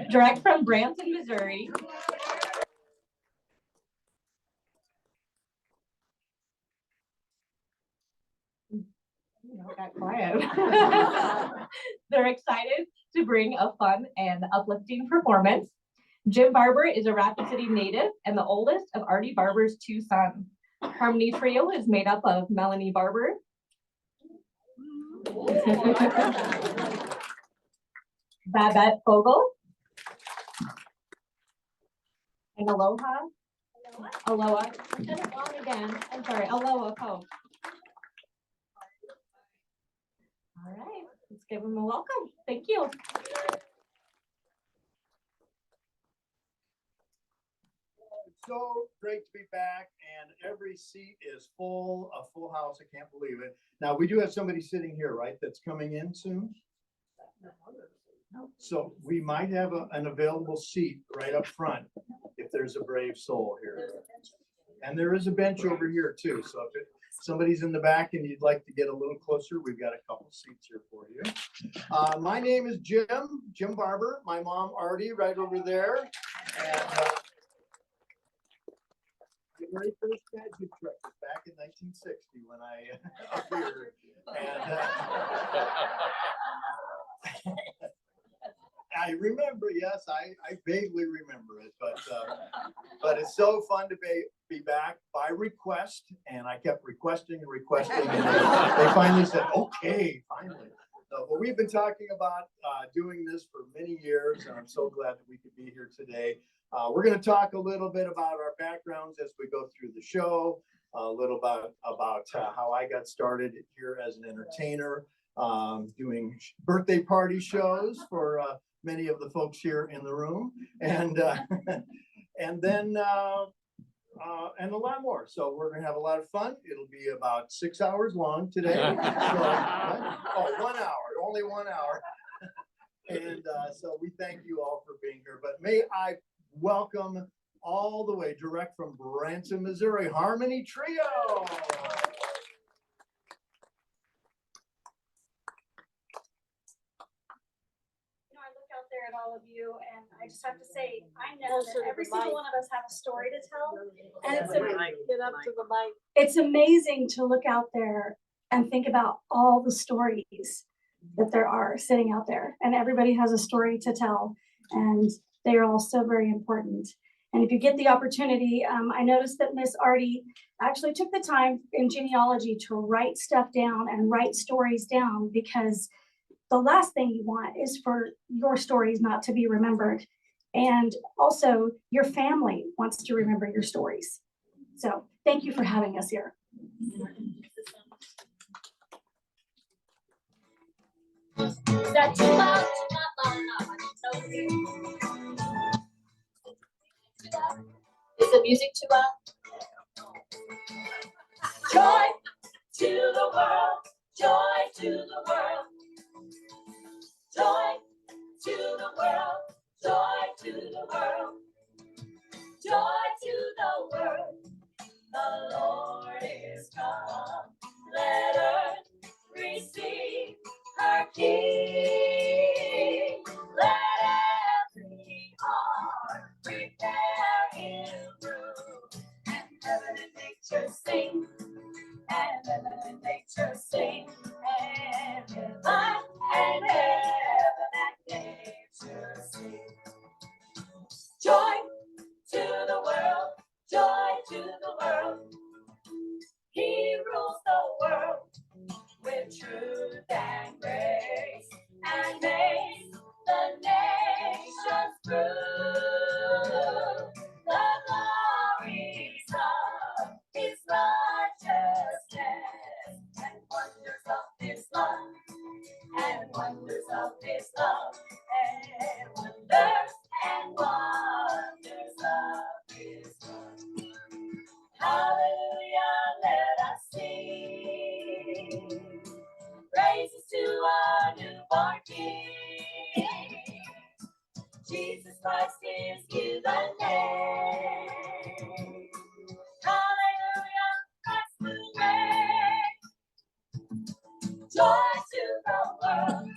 Direct from Branson, Missouri. Got quiet. They're excited to bring a fun and uplifting performance. Jim Barber is a Rapid City native and the oldest of Artie Barber's 2 sons. Harmony Trio is made up of Melanie Barber, Babette Fogel, and Aloha. Aloha. I said it wrong again. I'm sorry. Aloha Poe. All right, let's give them a welcome. Thank you. It's so great to be back, and every seat is full, a full house. I can't believe it. Now, we do have somebody sitting here, right, that's coming in soon? So we might have an available seat right up front if there's a brave soul here. And there is a bench over here too. So if somebody's in the back and you'd like to get a little closer, we've got a couple seats here for you. My name is Jim Barber. My mom, Artie, right over there. And the very first magic trick was back in 1960 when I appeared. And I remember, yes, I vaguely remember it, but it's so fun to be back by request, and I kept requesting, and they finally said, okay, finally. So, but we've been talking about doing this for many years, and I'm so glad that we could be here today. We're going to talk a little bit about our backgrounds as we go through the show, a little about how I got started here as an entertainer, doing birthday party shows for many of the folks here in the room, and then and a lot more. So we're gonna have a lot of fun. It'll be about 6 hours long today. So, 1 hour, only 1 hour. And so we thank you all for being here. But may I welcome all the way direct from Branson, Missouri, Harmony Trio. At all of you, and I just have to say, I know that every single one of us have a story to tell, and it's amazing to look out there and think about all the stories that there are sitting out there, and everybody has a story to tell, and they are all so very important. And if you get the opportunity, I noticed that Miss Artie actually took the time in genealogy to write stuff down and write stories down, because the last thing you want is for your stories not to be remembered. And also your family wants to remember your stories. So thank you for having us here. Is that too loud? Is the music too loud? Joy to the world, joy to the world. Joy to the world, joy to the world, joy to the world. The Lord is come. Let earth receive her King. Let every heart prepare Him room. And heaven and nature sing. And heaven and nature sing. And heaven and nature sing. Joy to the world, joy to the world. He rules the world with truth and grace, and makes the nations prove the glories of His righteousness, and wonders of His love, and wonders of His love, and wonders of His love. Hallelujah, let us sing praises to our newborn King. Jesus Christ is given name. Hallelujah, Christ will reign. Joy to the world,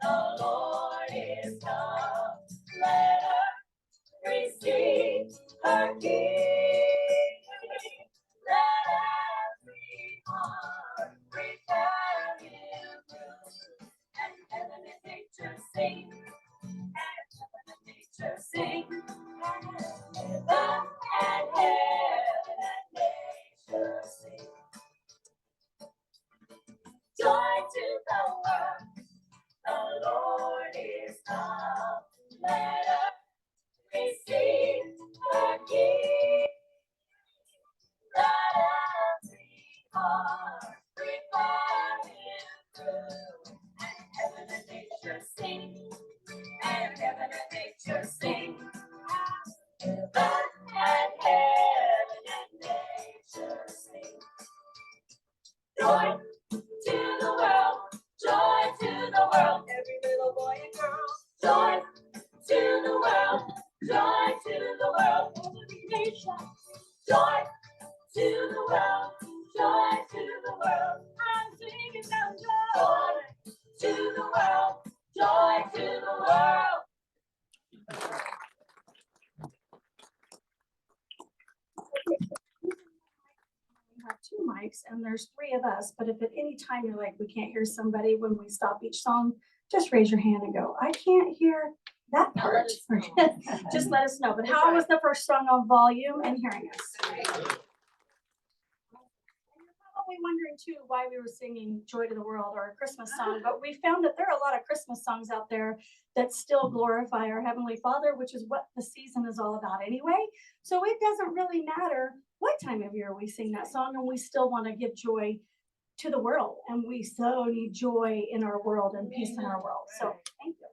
the Lord is come. Let her receive her King. Let every heart prepare him room. And heaven and nature sing. And heaven and nature sing. Heaven and nature sing. Joy to the world, the Lord is come. Let us receive the King. Let every heart prepare him through. And heaven and nature sing. And heaven and nature sing. Heaven and nature sing. Joy to the world, joy to the world, every little boy and girl. Joy to the world, joy to the world, every nation. Joy to the world, joy to the world. I'm singing now, joy to the world, joy to the world. We have two mics and there's three of us, but if at any time you're like, we can't hear somebody when we stop each song, just raise your hand and go, I can't hear that part. Just let us know. But how was the first song on volume and hearing us? Probably wondering too why we were singing Joy to the World or a Christmas song, but we found that there are a lot of Christmas songs out there that still glorify our Heavenly Father, which is what the season is all about anyway. So it doesn't really matter what time of year we sing that song, and we still want to give joy to the world, and we so need joy in our world and peace in our world. So thank you.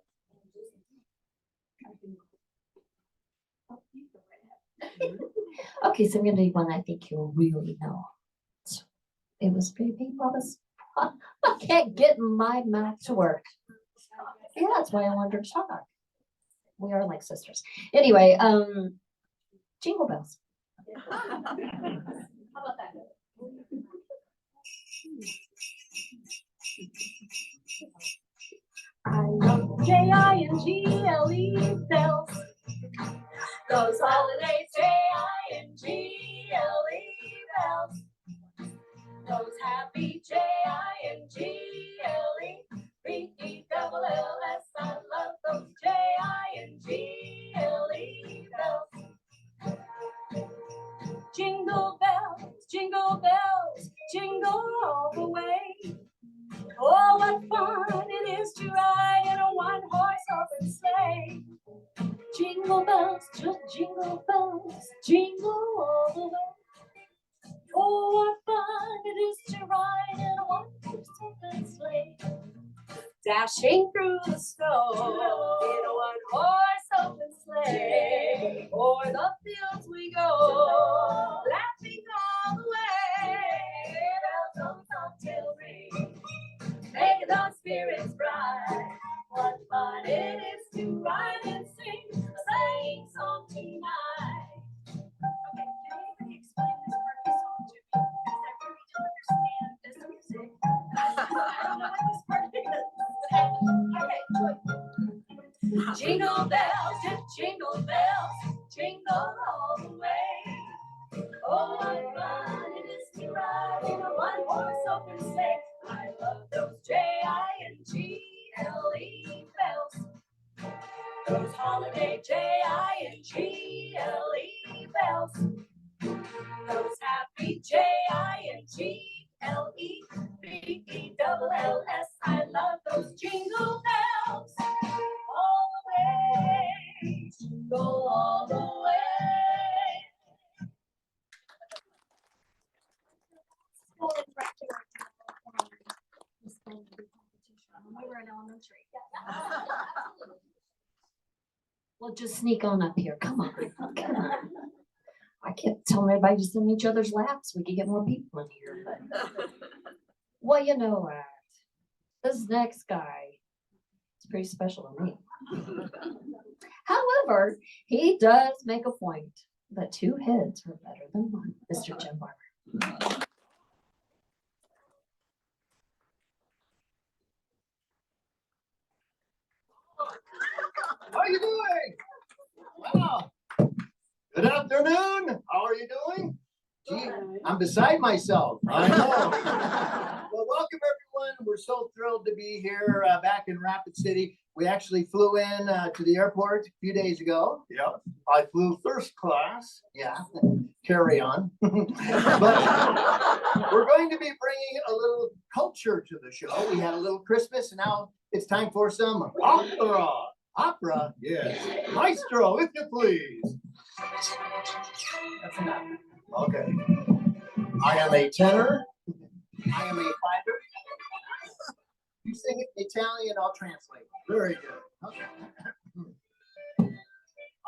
Okay, so I'm gonna do one I think you'll really know. It was baby Bubba's. I can't get my mouth to work. Yeah, that's why I wanted to talk. We are like sisters. Anyway, Jingle Bells. How about that? I love Jingle bells. Those holidays, Jingle bells. Those happy Jingle-bells. I love those Jingle bells. Jingle bells, jingle all the way. Oh, what fun it is to ride in a one-horse open sleigh. Jingle bells, just jingle bells, jingle all the way. Oh, what fun it is to ride in a one-horse open sleigh. Dashing through the snow in a one-horse open sleigh. O'er the fields we go, laughing all the way. Bells on till ring, making those spirits bright. What fun it is to ride and sing a sleighing song tonight. Okay, can anybody explain this part of the song to me? Because I really don't understand this music. I don't know what this part is. Okay, jingle bells, just jingle bells, jingle all the way. Oh, what fun it is to ride in a one-horse open sleigh. I love those Jingle bells. Those holiday Jingle bells. Those happy Jingle-bells. I love those jingle bells. All the way, jingle all the way. We were in elementary. Well, just sneak on up here. Come on. Come on. I kept telling everybody to sit in each other's laps. We could get more people in here. But well, you know what? This next guy is pretty special to me. However, he does make a point that two heads are better than one. Mr. Jim Barber. are you doing? Wow. Good afternoon. How are you doing? Gee, I'm beside myself. I know. Well, welcome everyone. We're so thrilled to be here back in Rapid City. We actually flew in to the airport a few days ago. Yeah, I flew first class. Yeah, carry on. But we're going to be bringing a little culture to the show. We had a little Christmas, and now it's time for some opera. Opera, yes. Maestro, if you please. That's enough. Okay. I am a tenor. I am a fighter. You sing it Italian, I'll translate. Very good. Okay.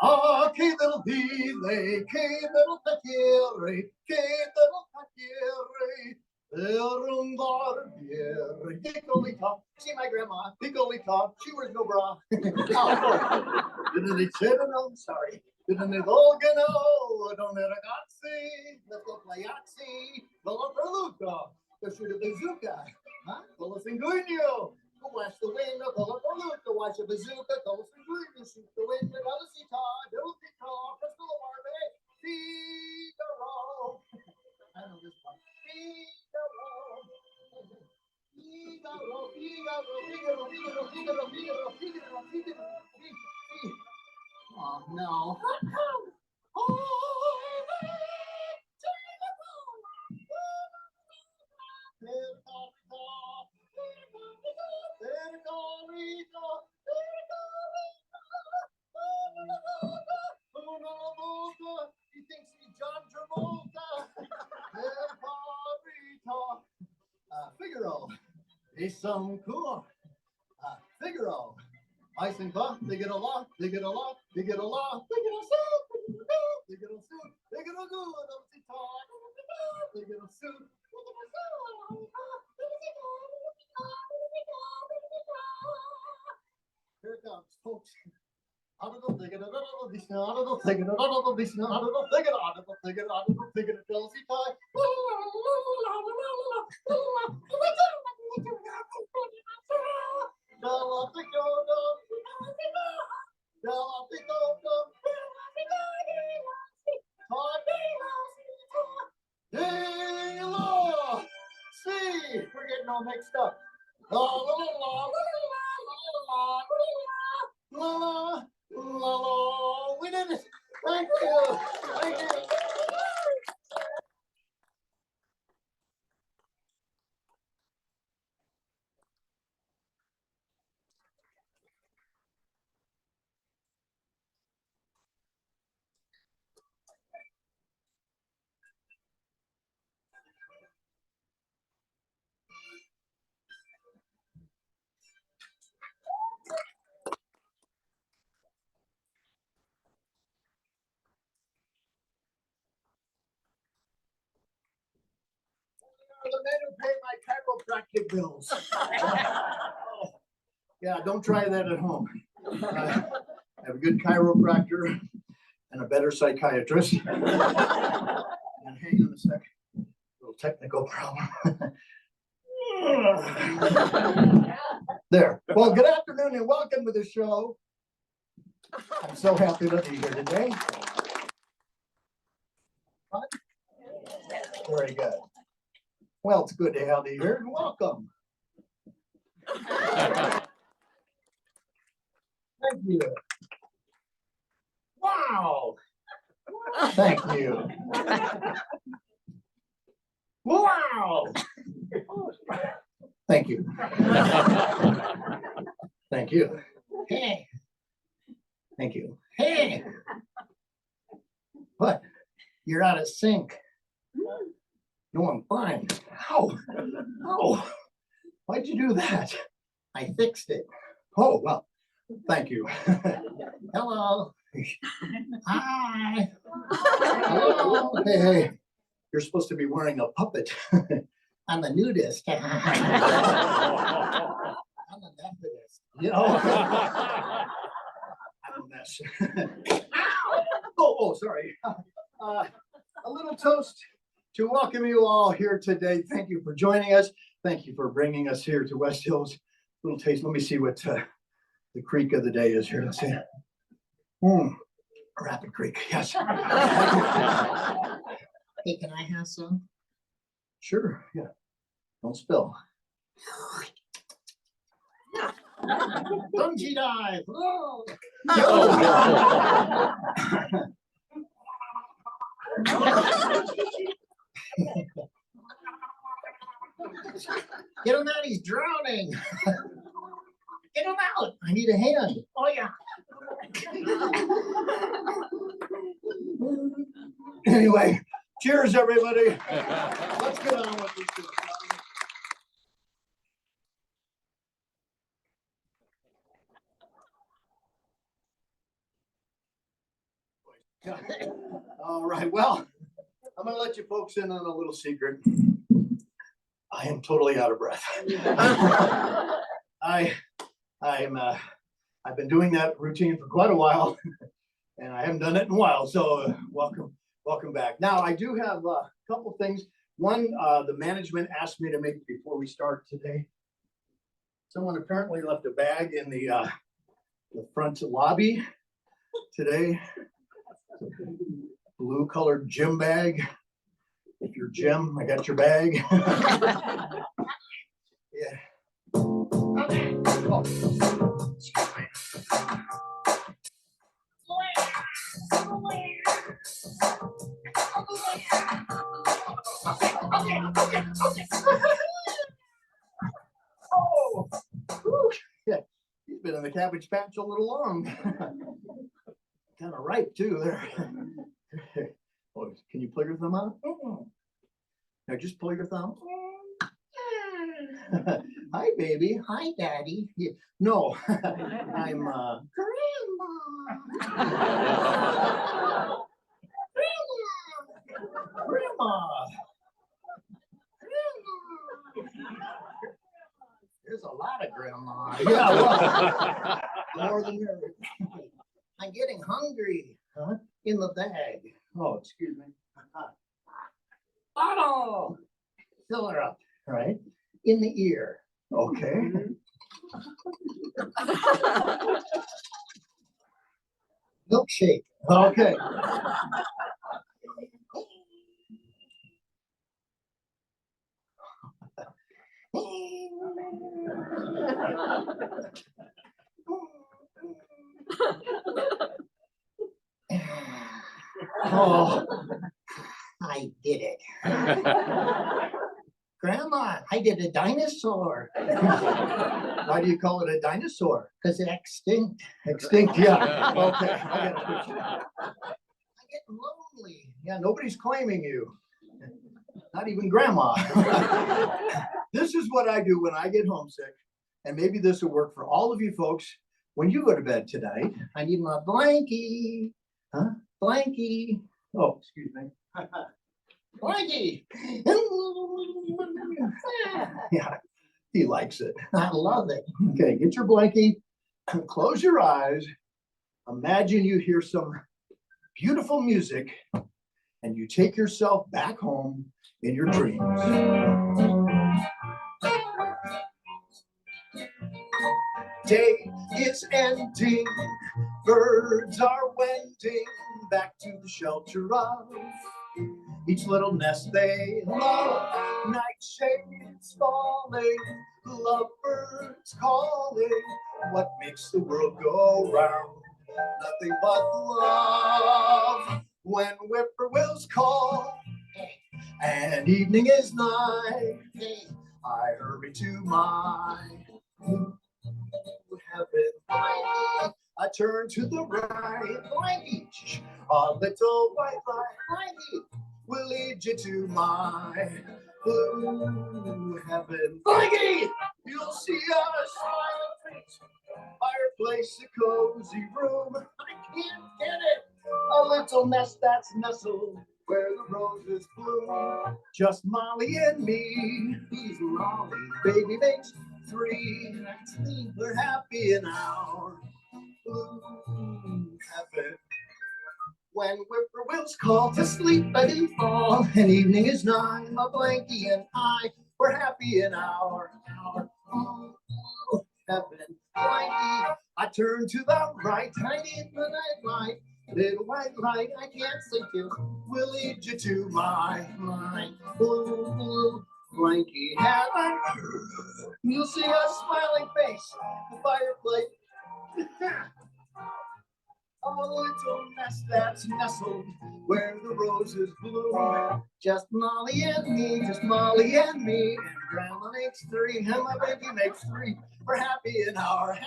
Ah, che del vile, che del tagliere, che del tagliere, per un barbiere, piccolita. See my grandma, piccolita, she wears no bra. Didn't it say no? Sorry. Didn't it all get no? Don't let ragazzi, let's go playazzi, Villa Perluca, the shoot a bazooka, huh? Villa Sanguino. Go watch the wind, Villa Perluca, watch a bazooka, Villa Sanguino, shoot the wind, Villa Sita, Villa Sita, Crystal Barber, Figaro. I know this one. Figaro. Figaro, Figaro, Figaro, Figaro, Figaro, Figaro, Figaro, Figaro, Figaro. Oh no. He thinks he's John Travolta. Figaro. He's some cool. Figaro. I think, they get a lot, they get a lot, they get a lot, they get a soup, they get a soup, they get a good, they get a soup. Here it comes, folks. I don't know, they get a little, they get a little, they get a little, they get a little, they get a little, they get a little, they get a Chelsea tie. See, we're getting all mixed up. La la la la la la la. We did it. Thank you. Thank you. The men who pay my chiropractic bills. Oh, yeah, don't try that at home. I have a good chiropractor and a better psychiatrist. And hang on a sec, little technical problem. There. Well, good afternoon and welcome to the show. I'm so happy to be here today. Very good. Well, it's good to have you here and welcome. Thank you. Wow. Thank you. Wow. Thank you. Thank you. Hey. Thank you. Hey. What? You're out of sync. No, I'm fine. Ow. Oh, why'd you do that? I fixed it. Oh, well, thank you. Hello. Hi. Hello. Hey, hey. You're supposed to be wearing a puppet. I'm a nudist. I'm a Methodist. You know? I'm a mess. Oh, sorry. A little toast to welcome you all here today. Thank you for joining us. Thank you for bringing us here to Westhills. Little taste. Let me see what the creek of the day is here. Let's see. Rapid Creek, yes. Hey, can I have some? Sure, yeah. Don't spill. Bungee dive. Oh. Get him out, he's drowning. Get him out. I need a hand. Oh, yeah. Anyway, cheers, everybody. Let's get on with this. All right, well, I'm gonna let you folks in on a little secret. I am totally out of breath. I've been doing that routine for quite a while, and I haven't done it in a while. So welcome back. Now I do have a couple things. One, the management asked me to make before we start today. Someone apparently left a bag in the front lobby today. Blue colored gym bag. If you're Jim, I got your bag. Yeah. Okay. Oh. Oh. Whew. Yeah. He's been in the Cabbage Patch a little long. Kind of ripe too there. Oh, can you pull your thumb out? Now just pull your thumb. Hi, baby. Hi, daddy. Yeah. No, I'm grandma. Grandma. There's a lot of grandma. Yeah, well, more than merrier. I'm getting hungry. Huh? In the bag. Oh, excuse me. Bottle. Fill her up. Right. In the ear. Okay. Milkshake. Okay. Oh, I did it. Grandma, I did a dinosaur. Why do you call it a dinosaur? Because it extinct. Extinct, yeah. Okay. I get lonely. Yeah, nobody's claiming you. Not even grandma. This is what I do when I get homesick. And maybe this will work for all of you folks. When you go to bed tonight, I need my blankie. Huh? Blankie. Oh, excuse me. Blankie. Yeah, he likes it. I love it. Okay, get your blankie. Close your eyes. Imagine you hear some beautiful music and you take yourself back home in your dreams. Day is ending, birds are wending back to the shelter of each little nest they love. Night shades falling, lovebirds calling. What makes the world go round? Nothing but love. When whippoorwills call and evening is nigh, I hurry to my heaven. I turn to the right, blankie, a little white light, blankie, will lead you to my blue heaven. Blankie, you'll see a smiling face, fireplace, a cozy room. I can't get it, a little nest that's nestled where the roses bloom. Just Molly and me, he's Molly, baby makes 3. We're happy in our blue heaven. When whippoorwills call to sleep and fall, and evening is nigh, my blankie and I, we're happy in our blue heaven. Blankie, I turn to the right, tiny the night light. Little white light, I can't sleep you. Will lead you to my blue, blue blankie heaven. You'll see a smiling face, the fireplace. A little nest that's nestled where the roses bloom. Just Molly and me, just Molly and me. And Grandma makes three, and my baby makes three. We're happy in our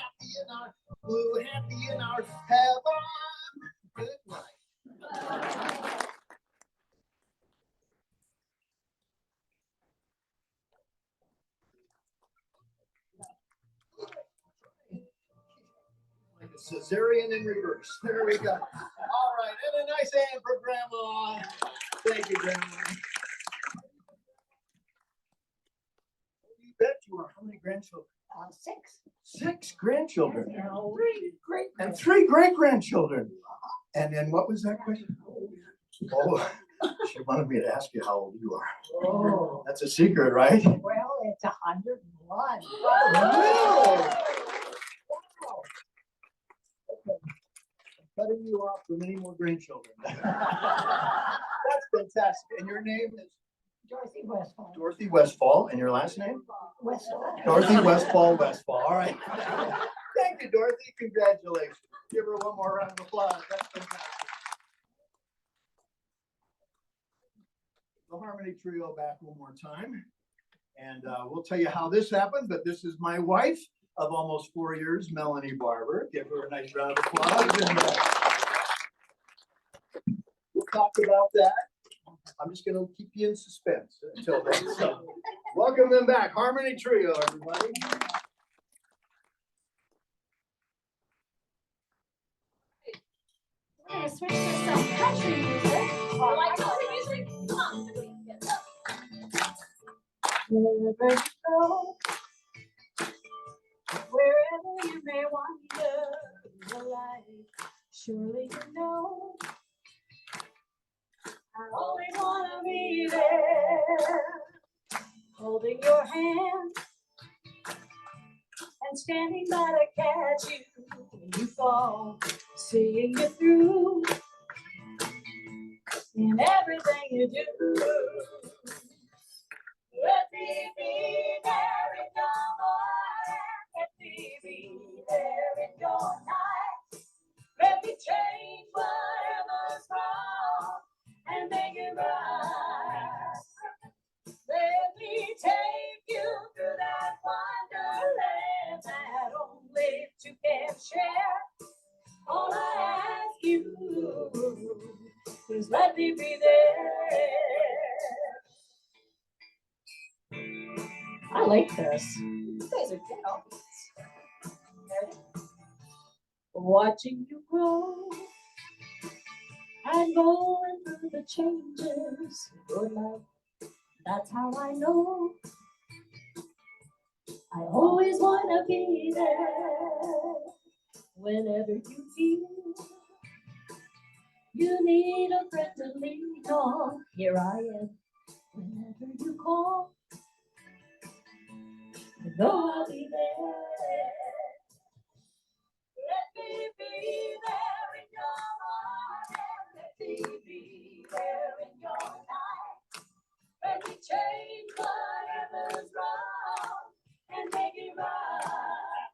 blue, happy in our heaven. Good night. Like a cesarean in reverse. There we go. All right, and a nice hand for Grandma. Thank you, Grandma. You bet you are. How many grandchildren? 6. 6 grandchildren. And 3 great-grandchildren. And then what was that question? Oh, she wanted me to ask you how old you are. Oh. That's a secret, right? Well, it's 101. Wow. Cutting you off for many more grandchildren. That's fantastic. And your name is? Dorothy Westfall. Dorothy Westfall. And your last name? Westfall. Dorothy Westfall. All right. Thank you, Dorothy. Congratulations. Give her one more round of applause. That's fantastic. The Harmony Trio back one more time. And we'll tell you how this happened, but this is my wife of almost 4 years, Melanie Barber. Give her a nice round of applause. And, we'll talk about that. I'm just going to keep you in suspense until then. So, welcome them back. Harmony Trio, everybody. We're gonna switch to some country music. You like country music? Come on. Wherever you go, wherever you may wander in your life, surely you know I always wanna be there, holding your hand and standing by to catch you when you fall, seeing you through in everything you do. Let me be there in your morning, let me be there in your night. Let me change whatever's wrong and make it right. Let me take you through that wonderland that only two can share. All I ask you is let me be there. I like this. You guys are good. Watching you grow and going through the changes in your life. That's how I know I always want to be there. Whenever you feel you need a friend to lean on, here I am. Whenever you call, I know I'll be there. Let me be there in your morning. Let me be there in your night. Let me change whatever's wrong and make it right.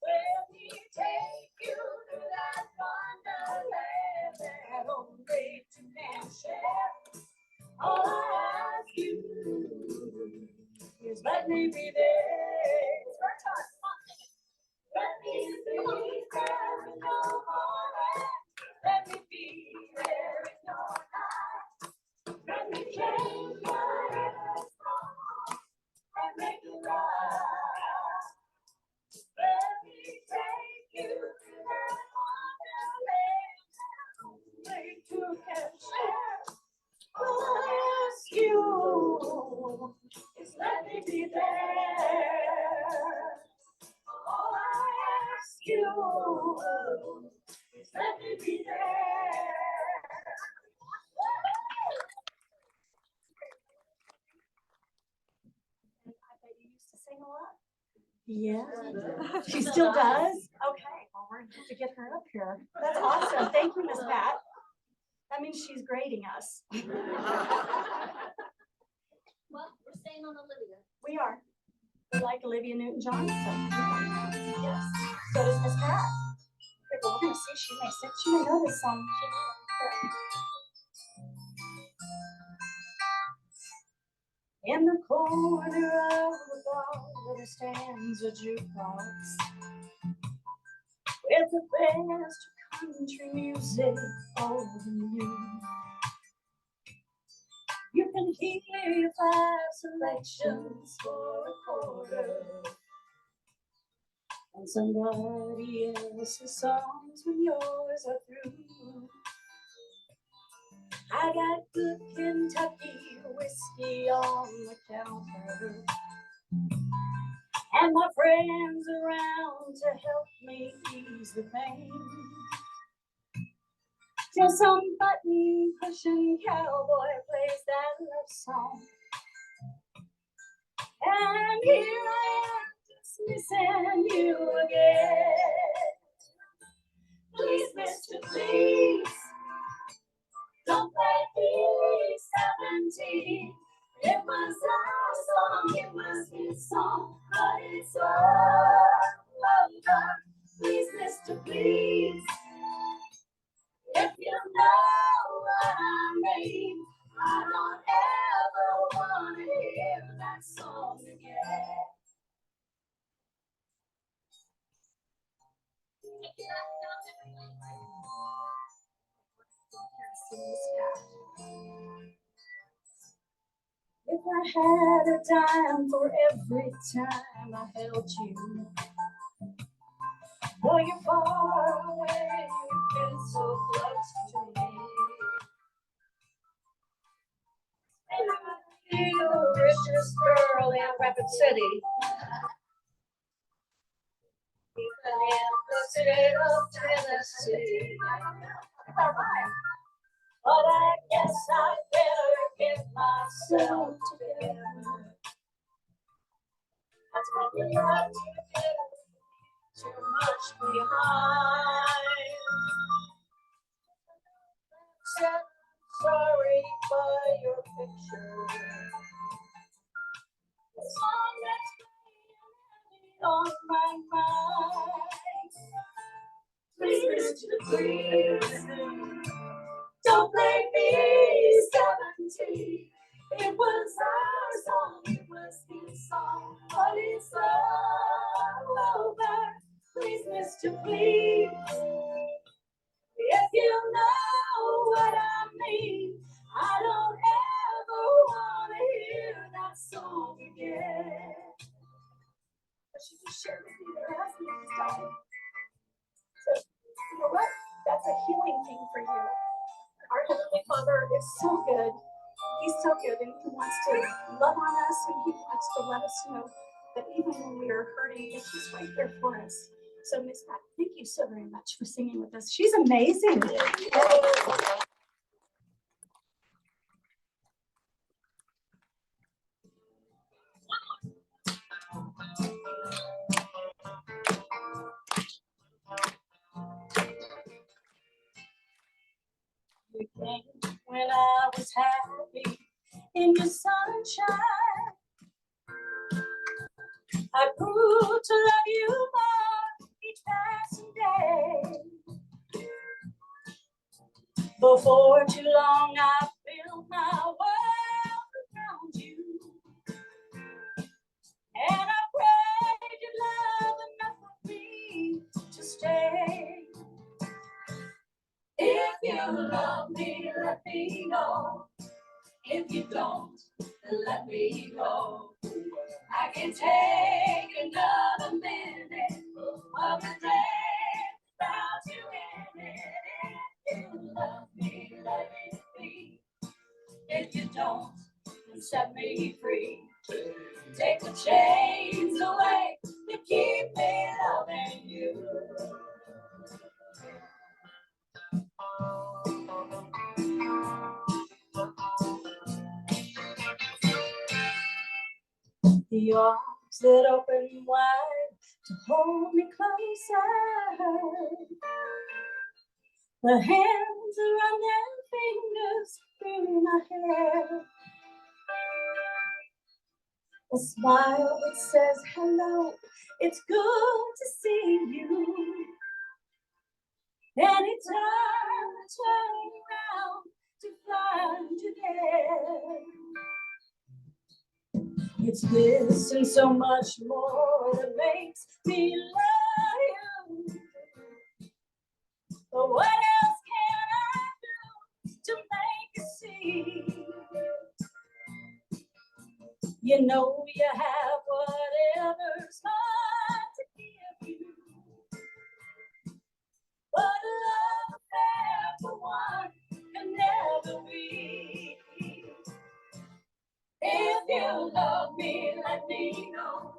Let me take you to that wonderland that only two can share. All I ask you is let me be there. Let me be there in your morning. Let me be there in your night. Let me change whatever's wrong and make it right. Let me take you to that wonderland that only two can share. All I ask you is let me be there. All I ask you is let me be there. I bet you used to sing a lot. Yeah, she still does. We're gonna have to get her up here. That's awesome. Thank you, Miss Pat. That means she's grading us. Well, we're staying on Olivia. We are. We like Olivia Newton-John, so. Yes. So does Miss Pat. Here, but we're gonna see, she may know this song. In the corner of the bar, there stands a jukebox with the best country music over you. You can hear your 5 selections for a quarter, and somebody else's songs when yours are through. I got good Kentucky whiskey on the counter, and my friends around to help me ease the pain. Till some button-pushing cowboy plays that love song, and here I am just missing you again. Please, mister, please, don't play B-17. It was our song, it was his song, but it's all over. Please, mister, please, if you know what I mean, I don't ever wanna hear that song again. If I had a dime for every time I held you, though you're far away, you've been so close to me. And I'm the richest girl in Rapid City, even in the state of Tennessee. All right. But I guess I better get myself together. That's what we got to get too much behind. Said sorry for your picture. The song that's playing on my mind. Please, Mr. Please, don't play B-17. It was our song, it was his song, but it's all over. Please, Mr. Please, if you know what I mean, I don't ever wanna hear that song again. But she just shared with me that husband is dying. So, you know what? That's a healing thing for you. Our Heavenly Father is so good. He's so good, and He wants to love on us, and He wants to let us know that even when we are hurting, that He's right there for us. So, Miss Pat, thank you so very much for singing with us. She's amazing. You came when I was happy in your sunshine. I grew to love you more each passing day. Before too long, I built my world around you, and I prayed you'd love enough of me to stay. If you love me, let me know. If you don't, let me go. I can take another minute of the day without you in it. If you love me, let it be. If you don't, then set me free. Take the chains away to keep me loving you. The arms that open wide to hold me closer. The hands around their fingers through my hair. A smile that says hello, it's good to see you. Anytime I turn around to find you there. It's this and so much more that makes me love you. But what else can I do to make you see? You know you have whatever's hard to give you. But a love affair for one can never be. If you love me, let me know.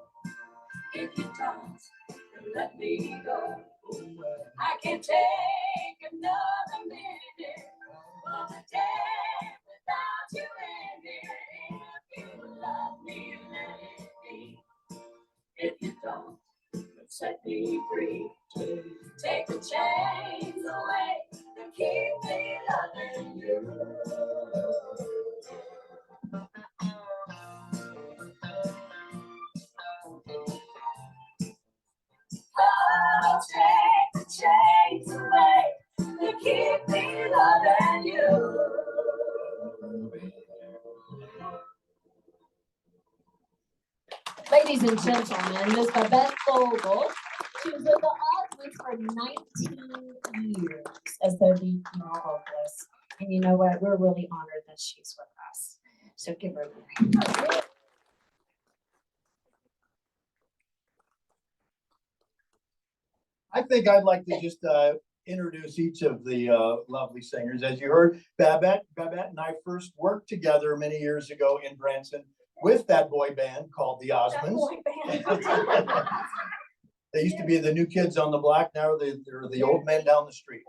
If you don't, then let me go. I can't take another minute of the day without you in it. If you love me, let it be. If you don't, then set me free. Take the chains away and keep me loving you. I'll take the chains away to keep me loving you. Ladies and gentlemen, Miss Babette Fogel, she was with the Osmonds for 19 years as their lead female vocalist. And you know what? We're really honored that she's with us. So give her a hand. I think I'd like to just introduce each of the lovely singers. As you heard, Babette and I first worked together many years ago in Branson with that boy band called the Osmonds. They used to be the new kids on the block. Now they're the old men down the street.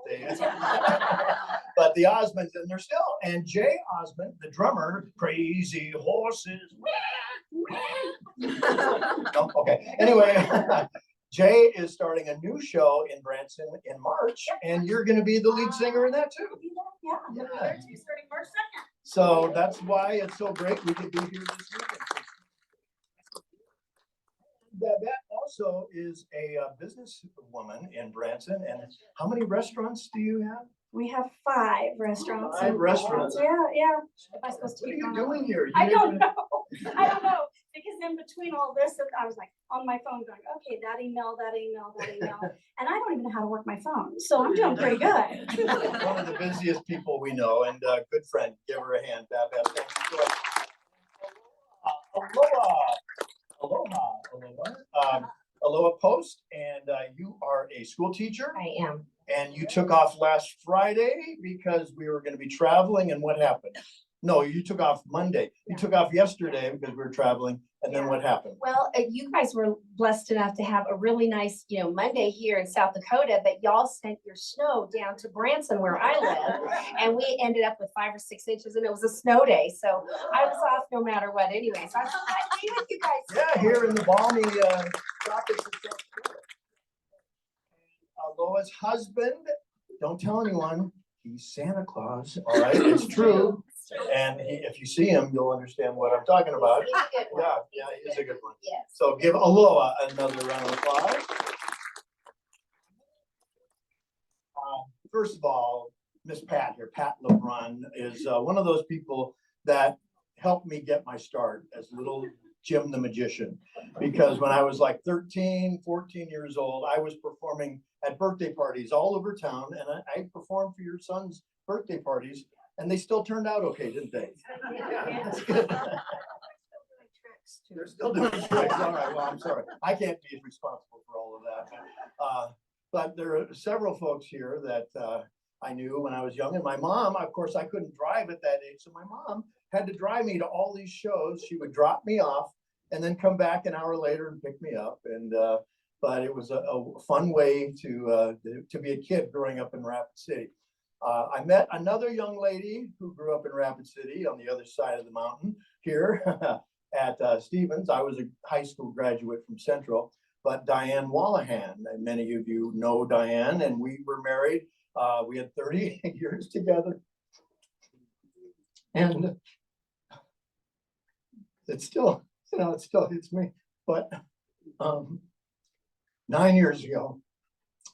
But the Osmonds, and they're still. And Jay Osmond, the drummer, crazy horses. No? Okay. Anyway, Jay is starting a new show in Branson in March, and you're going to be the lead singer in that too. Yeah. Yeah. Starting March 2nd. So that's why it's so great we could be here this weekend. Babette also is a businesswoman in Branson. And how many restaurants do you have? We have 5 restaurants. 5 restaurants. Yeah. Am I supposed to What are be you on? doing here? I don't know. Because in between all this, I was like on my phone going, okay, that email. And I don't even know how to work my phone. So I'm doing pretty good. One of the busiest people we know, and a good friend. Give her a hand, Babette. Thank you so much. Aloha. Aloha Post, and you are a school teacher. I am. And you took off last Friday because we were going to be traveling, and what happened? No, you took off Monday. You took off yesterday because we were traveling, and then what happened? Well, you guys were blessed enough to have a really nice, Monday here in South Dakota, but y'all sent your snow down to Branson where I live, and we ended up with 5 or 6 inches, and it was a snow day, so I was off no matter what anyway, so I'm so glad to be with you guys. Yeah, here in the balmy tropics of South Dakota. Aloha's husband, don't tell anyone, he's Santa Claus, all right? It's true. And if you see him, you'll understand what I'm talking about. He's a good one. Yeah, he's a good one. Yes. So give Aloha another round of applause. First of all, Miss Pat here, Pat LeBrun, is one of those people that helped me get my start as little Jim the Magician. Because when I was like 13, 14 years old, I was performing at birthday parties all over town. And I performed for your son's birthday parties. And they still turned out okay, didn't they? Yeah, that's good. They're still doing tricks. All right, well, I'm sorry. I can't be responsible for all of that. But there are several folks here that I knew when I was young. And my mom, of course, I couldn't drive at that age. So my mom had to drive me to all these shows. She would drop me off and then come back an hour later and pick me up. And but it was a fun way to be a kid growing up in Rapid City. I met another young lady who grew up in Rapid City on the other side of the mountain here at Stevens. I was a high school graduate from Central, but Diane Wallahan. And many of you know Diane, and we were married. We had 30 years together. And it still, it still hits me. But 9 years ago,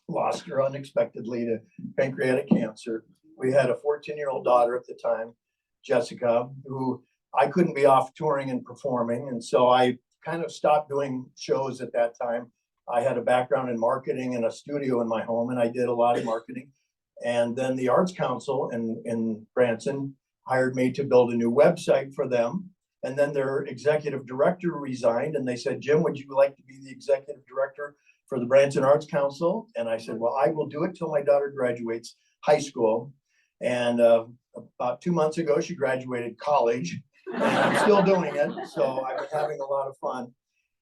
lost her unexpectedly to pancreatic cancer. We had a 14-year-old daughter at the time, Jessica, who I couldn't be off touring and performing. And so I kind of stopped doing shows at that time. I had a background in marketing and a studio in my home, and I did a lot of marketing. And then the Arts Council in Branson hired me to build a new website for them. And then their executive director resigned, and they said, Jim, would you like to be the executive director for the Branson Arts Council? And I said, well, I will do it till my daughter graduates high school. And about 2 months ago, she graduated college, and I'm still doing it. So I've been having a lot of fun.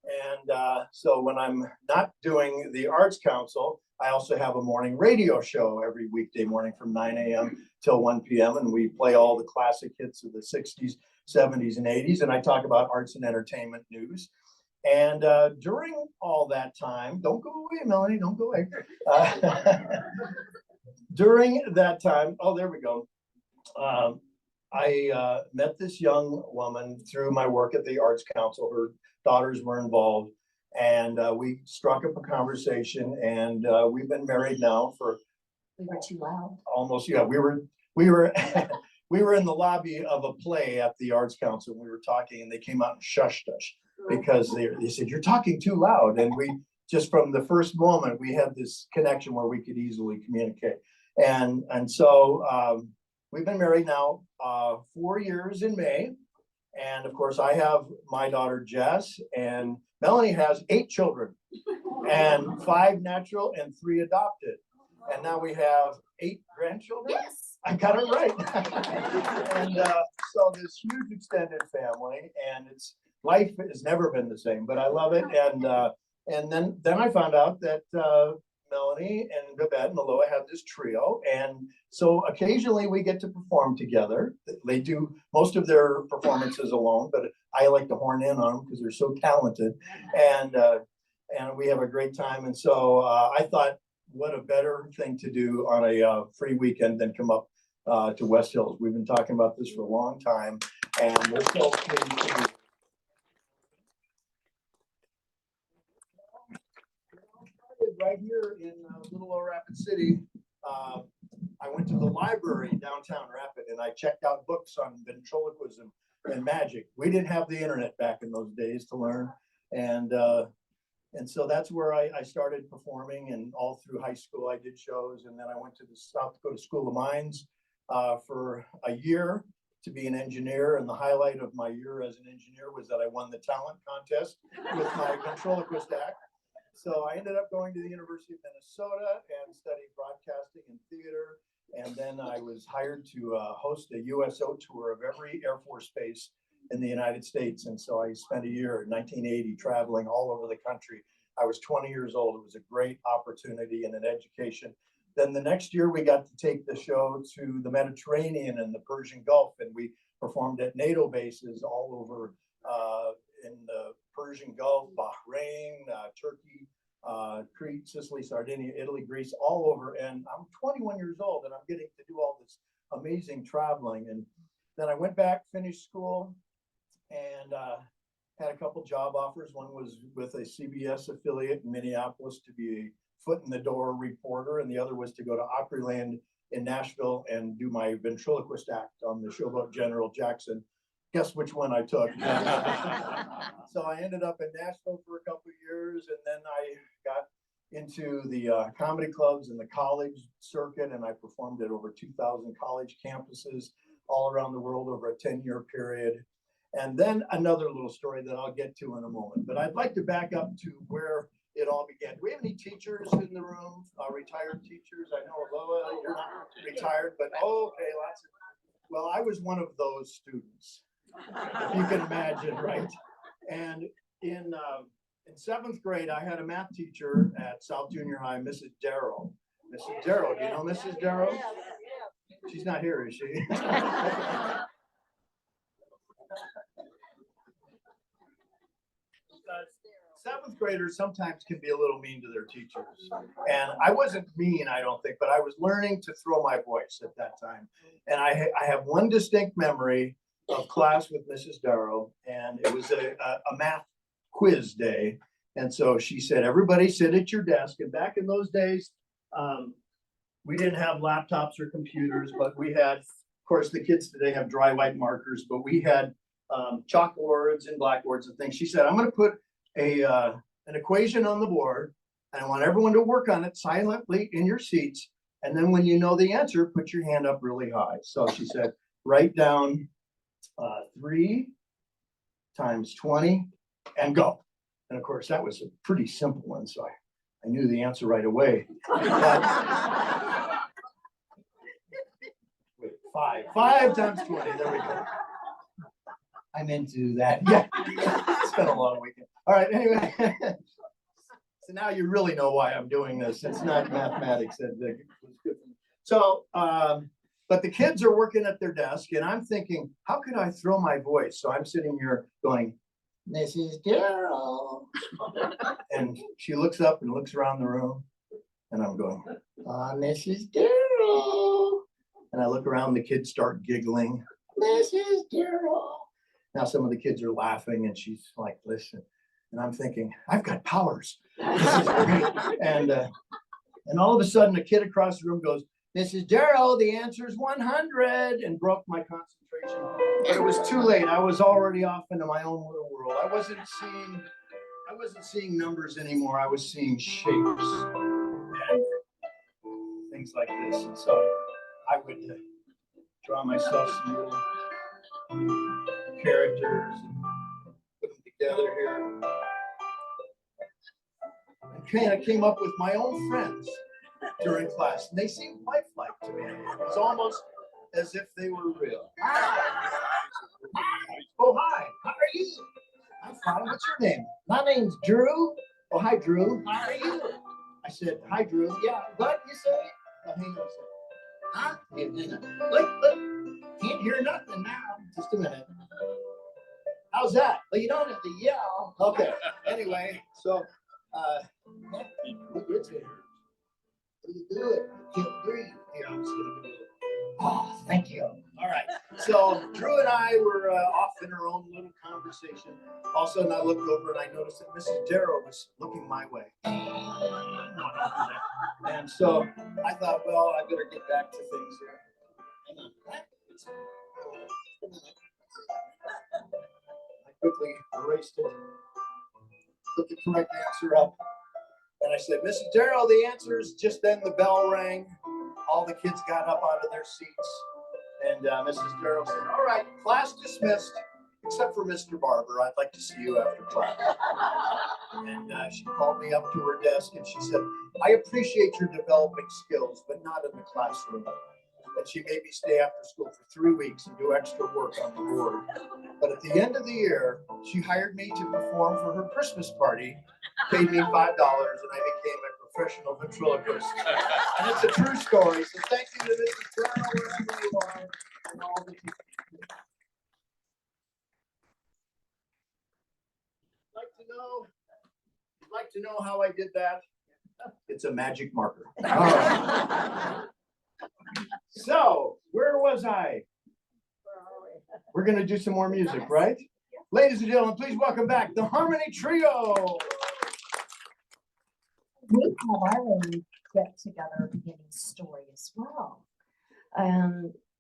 And so when I'm not doing the Arts Council, I also have a morning radio show every weekday morning from 9 a.m. till 1 p.m. And we play all the classic hits of the 60s, 70s, and 80s. And I talk about arts and entertainment news. And during all that time, don't go away, Melanie, don't go away. During that time, oh, there we go. I met this young woman through my work at the Arts Council. Her daughters were involved, and we struck up a conversation, and we've been married now for We were too loud. almost, yeah, we were we were in the lobby of a play at the Arts Council. We were talking, and they came out and shushed us because they said, you're talking too loud. And we just from the first moment, we had this connection where we could easily communicate. And so we've been married now 4 years in May. And of course, I have my daughter, Jess, and Melanie has 8 children, and 5 natural and 3 adopted. And now we have 8 grandchildren. Yes. I got it right. And so this huge extended family, and it's life has never been the same, but I love it. And then I found out that Melanie and Babette and Aloha have this trio. And so occasionally we get to perform together. They do most of their performances alone, but I like to horn in on them because they're so talented. And we have a great time. And so I thought, what a better thing to do on a free weekend than come up to Westhills. We've been talking about this for a long time, and we're so pleased to be right here in Little Old Rapid City. I went to the library downtown Rapid, and I checked out books on ventriloquism and magic. We didn't have the internet back in those days to learn, and so that's where I started performing, and all through high school I did shows, and then I went to the South Dakota School of Mines for a year to be an engineer, and the highlight of my year as an engineer was that I won the talent contest with my ventriloquist act. So I ended up going to the University of Minnesota and studied broadcasting and theater, and then I was hired to host a USO tour of every Air Force base in the United States. And so I spent a year in 1980 traveling all over the country. I was 20 years old. It was a great opportunity and an education. Then the next year we got to take the show to the Mediterranean and the Persian Gulf, and we performed at NATO bases all over in the Persian Gulf, Bahrain, Turkey, Crete, Sicily, Sardinia, Italy, Greece, all over. And I'm 21 years old, and I'm getting to do all this amazing traveling. And then I went back, finished school, and had a couple job offers. One was with a CBS affiliate in Minneapolis to be a foot in the door reporter, and the other was to go to Opryland in Nashville and do my ventriloquist act on the showboat General Jackson. Guess which one I took. So I ended up in Nashville for a couple of years, and then I got into the comedy clubs and the college circuit, and I performed at over 2,000 college campuses all around the world over a 10-year period. And then another little story that I'll get to in a moment. But I'd like to back up to where it all began. Do we have any teachers in the room? Retired teachers? I know, Aloha, you're not retired, but okay, lots of. Well, I was one of those students, if you can imagine, right? And in 7th grade, I had a math teacher at South Junior High, Mrs. Darrow. Mrs. Darrow, do you know Mrs. Darrow? She's not here, is she? 7th seventh graders sometimes can be a little mean to their teachers. And I wasn't mean, I don't think, but I was learning to throw my voice at that time. And I have one distinct memory of class with Mrs. Darrow, and it was a math quiz day. And so she said, everybody sit at your desk. And back in those days, we didn't have laptops or computers, but we had, of course, the kids today have dry white markers, but we had chalkboards and blackboards and things. She said, I'm going to put an equation on the board, and I want everyone to work on it silently in your seats. And then when you know the answer, put your hand up really high. So she said, write down 3 times 20 and go. And of course, that was a pretty simple one. So I knew the answer right away. Wait, 5 times 20. There we go. I'm into that. Yeah, it's been a long weekend. All right, anyway. So now you really know why I'm doing this. It's not mathematics. So, but the kids are working at their desk, and I'm thinking, how can I throw my voice? So I'm sitting here going, Mrs. Darrow. And she looks up and looks around the room, and I'm going, Mrs. Darrow. And I look around, the kids start giggling, Mrs. Darrow. Now some of the kids are laughing, and she's like, listen. And I'm thinking, I've got powers. This is great. And all of a sudden, a kid across the room goes, Mrs. Darrow, the answer is 100, and broke my concentration. But it was too late. I was already off into my own little world. I wasn't seeing numbers anymore. I was seeing shapes and things like this. And so I would draw myself some little characters and put them together here. And kind of came up with my own friends during class, and they seemed lifelike to me. It was almost as if they were real. Oh, hi, how are you? I'm fine, what's your name? My name's Drew. Oh, hi, Drew, how are you? I said, hi, Drew. Yeah, what you say? Oh, hang on a second. Huh? Look, can't hear nothing now. Just a minute. How's that? Well, you don't have to yell. Okay, anyway, so, what is it? You do it. You can't breathe. Here, I'm just gonna give you a little. Oh, thank you. All right. So Drew and I were off in our own little conversation. All of a sudden, I looked over and I noticed that Mrs. Darrow was looking my way. And so I thought, well, I better get back to things here. Hang on. I quickly erased it. Put the correct answer up. And I said, Mrs. Darrow, the answer is just then the bell rang. All the kids got up out of their seats. And Mrs. Darrow said, all right, class dismissed, except for Mr. Barber. I'd like to see you after class. And she called me up to her desk and she said, I appreciate your developing skills, but not in the classroom. And she made me stay after school for 3 weeks and do extra work on the board. But at the end of the year, she hired me to perform for her Christmas party, paid me $5, and I became a professional ventriloquist. And it's a true story. So thank you to Mrs. Darrow, wherever you are, and all the people. Like to know how I did that? It's a magic marker. All right. So, where was I? We're going to do some more music, right? Ladies and gentlemen, please welcome back the Harmony Trio. We have our own get together beginning story as well.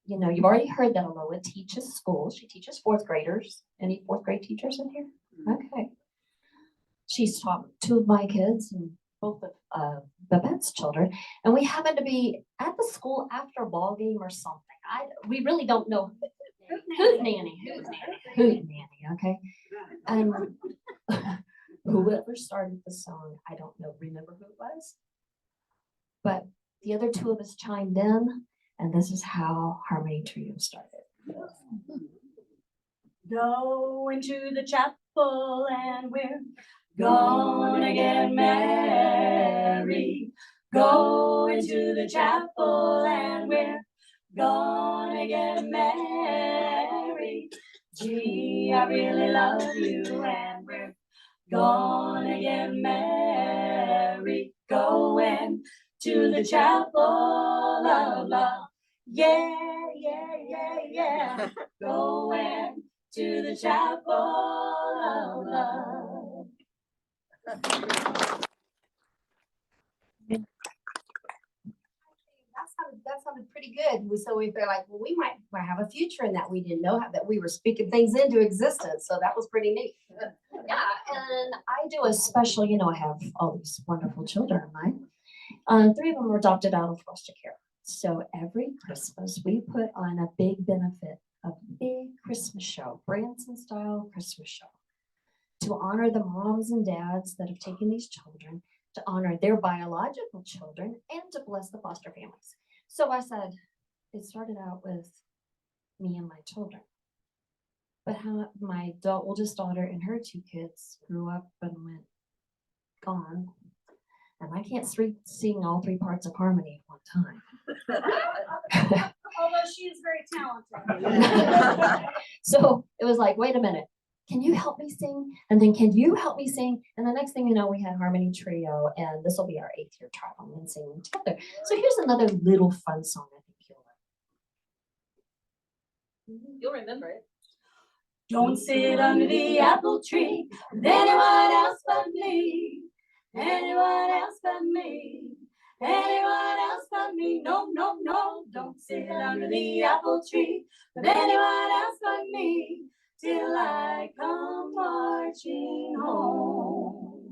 You know, you've already heard that Aloha teaches school. She teaches fourth graders. Any fourth grade teachers in here? Okay. She's taught 2 of my kids and both of Babette's children. And we happen to be at the school after a ball game or something. We really don't know who's nanny, okay? And whoever started the song, I don't know, remember who it was? But the other 2 of us chimed in, and this is how Harmony Trio started. Go into the chapel and we're gonna get married. Go into the chapel and we're gonna get married. Gee, I really love you and we're gonna get married, going to the chapel of love. Yeah, yeah, yeah, yeah, going to the chapel of love. That sounded pretty good. So we feel like, well, we might have a future in that. We didn't know that we were speaking things into existence. So that was pretty neat. Yeah, and I do a special, I have all these wonderful children of mine. 3 of them were adopted out of foster care. So every Christmas we put on a big benefit, a big Christmas show, Branson style Christmas show, to honor the moms and dads that have taken these children, to honor their biological children, and to bless the foster families. So I said, it started out with me and my children. But how my oldest daughter and her 2 kids grew up and went gone. And I can't sing all 3 parts of harmony at one time. Although she is very talented. So it was like, wait a minute. Can you help me sing? And then can you help me sing? And the next thing you know, we had Harmony Trio, and this will be our 8th year traveling and singing together. So here's another little fun song I think you'll like. You'll remember it. Don't sit under the apple tree with anyone else but me. Anyone else but me. Anyone else but me. No, no, no. Don't sit under the apple tree with anyone else but me. Till I come marching home.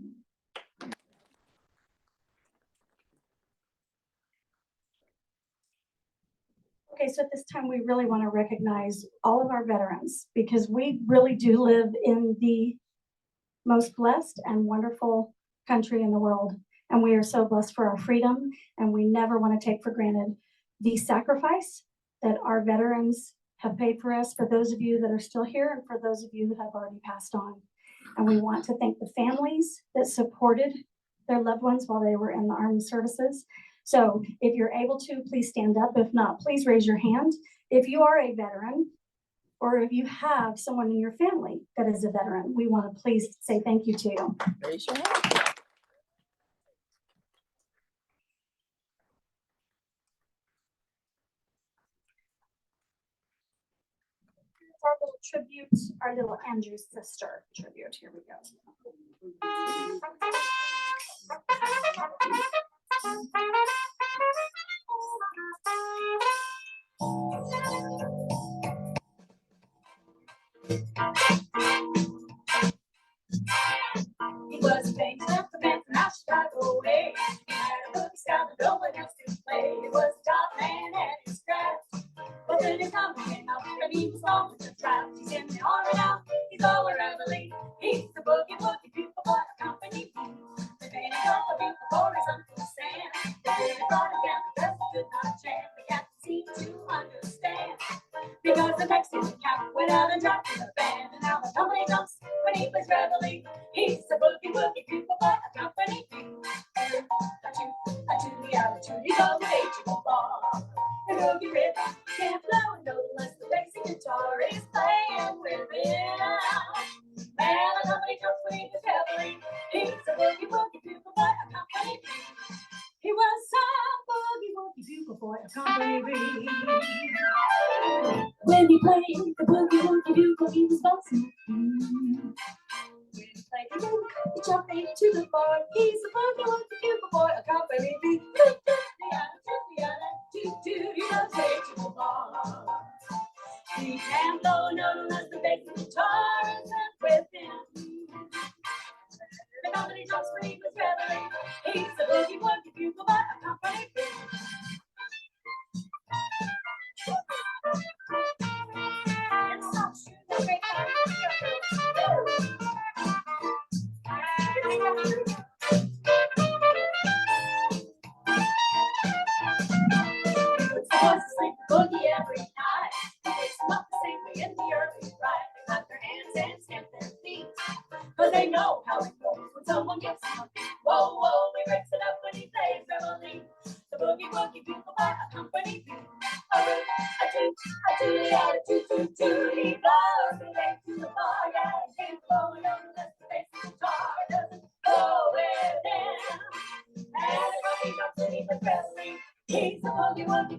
Okay, so at this time, we really want to recognize all of our veterans because we really do live in the most blessed and wonderful country in the world. And we are so blessed for our freedom, and we never want to take for granted the sacrifice that our veterans have paid for us, for those of you that are still here and for those of you that have already passed on. And we want to thank the families that supported their loved ones while they were in the armed services. So if you're able to, please stand up. If not, please raise your hand. If you are a veteran, or if you have someone in your family that is a veteran, we want to please say thank you to you. Raise your hand. Our little tribute, our little Andrew's sister tribute. Here we go. He was famous for Branson, not Chicago way. He had a book style that no one else could play. He was a top man at his craft. But then his company came out and he was gone with the draft. He's in the army now, he's all around the league. He's the boogie woogie people boy of company. The man he got the people for his Uncle Sam. The day they brought him down, the rest could not chant. The captain seemed to understand. Because the next thing count went out and dropped in the band. And now the company jumps when he plays reveille. He's a boogie woogie people boy of company. A tootie out of tootie go to H ball. The boogie rhythm can't flow and go unless the basic guitar is playing with him. Man, the company jumps when he plays reveille. He's a boogie woogie people boy of company. He was some boogie woogie bugle boy of company B. When he played the boogie woogie bugle, he was bossy. When he played the bugle, he jumped into the bar. He's the boogie woogie bugle boy of company B. He can't blow a note unless the bass guitar is with him. The company jumps when he was reveille. He's the boogie woogie bugle boy of company B. It's not true, the great boogie every night. They wakes them up the same way in the early ride. They clap their hands and stamp their feet. Cause they know how it goes when someone gives them a beat. Whoa, whoa, he breaks it up when he plays reveille. The boogie woogie people by a company beat. A tootie out a toot toot toot. He blows the way to the bar. Yeah, he can't blow it unless the bass guitar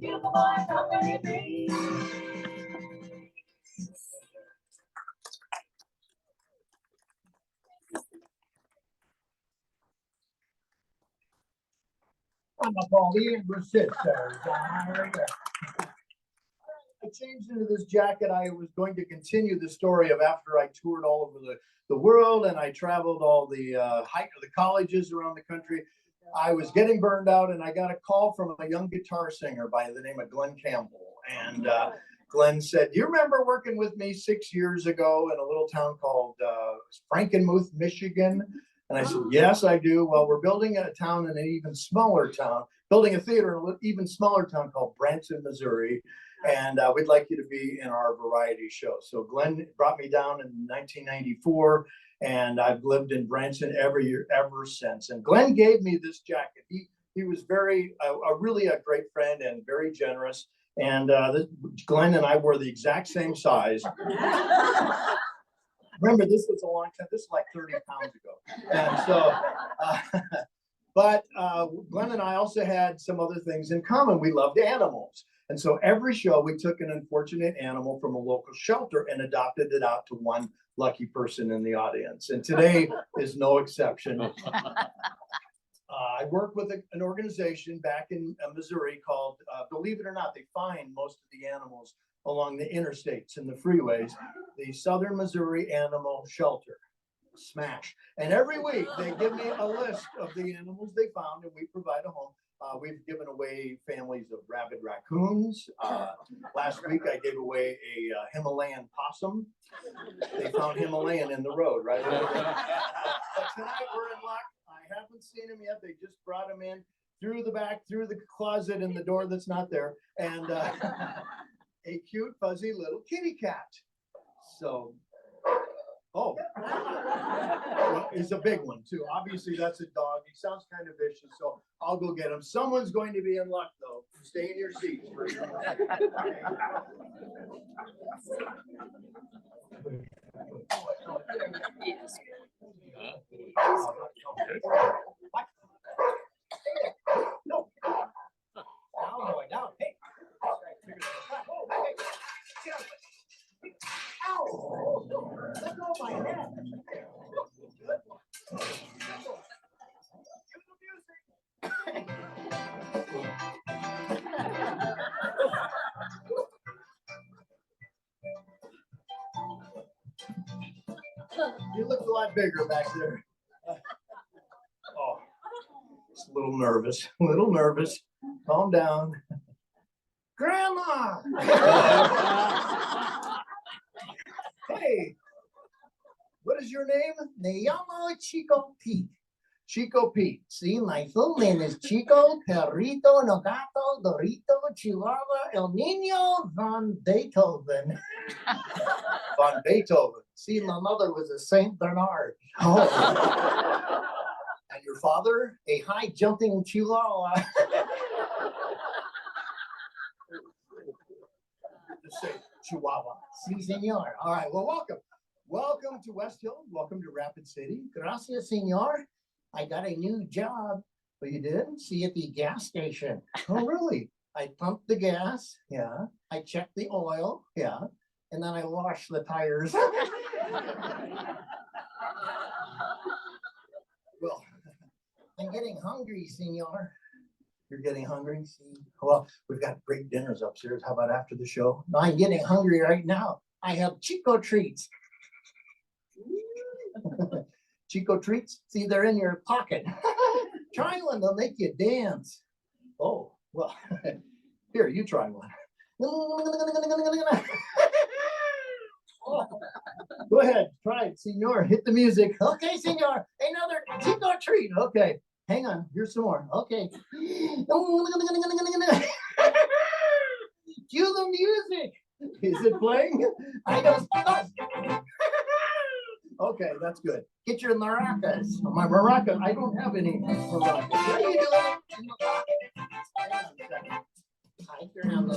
beautiful boy, come with me. I'm up all the English sisters. I changed into this jacket. I was going to continue the story of after I toured all over the world and I traveled all the the colleges around the country. I was getting burned out and I got a call from a young guitar singer by the name of Glenn Campbell. And Glenn said, "Do you remember working with me 6 years ago in a little town called Frankenmuth, Michigan?" And I said, "Yes, I do." "Well, we're building a town in an even smaller town, building a theater in an even smaller town called Branson, Missouri. And we'd like you to be in our variety show." So Glenn brought me down in 1994, and I've lived in Branson every year ever since. And Glenn gave me this jacket. He was really a great friend and very generous. And Glenn and I were the exact same size. Remember, this was a long time. This is like 30 pounds ago. And so, but Glenn and I also had some other things in common. We loved animals. And so every show we took an unfortunate animal from a local shelter and adopted it out to one lucky person in the audience. And today is no exception. I work with an organization back in Missouri called, believe it or not, they find most of the animals along the interstates and the freeways, the Southern Missouri Animal Shelter, SMASH. And every week they give me a list of the animals they found and we provide a home. We've given away families of rabid raccoons. Last week I gave away a Himalayan possum. They found Himalayan in the road, right? But tonight we're in luck. I haven't seen him yet. They just brought him in through the back, through the closet and the door that's not there. And a cute, fuzzy little kitty cat. So, oh, well, it's a big one too. Obviously that's a dog. He sounds kind of vicious, so I'll go get him. Someone's going to be in luck though. Stay in your seats. No. Down, boy, down. Hey. Ow! Let go of my head. You look a lot bigger back there. Oh, just a little nervous, Calm down. Grandma! Hey, what is your name? Me llamo Chico Pete. Chico Pete. See, my full name is Chico Perrito No Gato Dorito Chihuahua El Nino Von Beethoven. Von Beethoven. See, my mother was a Saint Bernard. Oh. And your father? A high jumping Chihuahua. Just say Chihuahua. Si, senor. All right, well, welcome. Welcome to Westhills. Welcome to Rapid City. Gracias, senor. I got a new job. Oh, you did? See, at the gas station. Oh, really? I pumped the gas. Yeah. I checked the oil. Yeah. And then I washed the tires. Well, I'm getting hungry, senor. You're getting hungry? See? Well, we've got great dinners upstairs. How about after the show? No, I'm getting hungry right now. I have Chico treats. Chico treats? See, they're in your pocket. Try one, they'll make you dance. Oh, well, here, you try one. Oh, go ahead, try it, senor. Hit the music. Okay, senor. Another Chico treat. Okay, hang on. Here's some more. Okay. Cue the music. Is it playing? I don't know. Okay, that's good. Get your maracas. My maraca, I don't have any maracas. What are you doing in the pocket? Hang on a second. I grab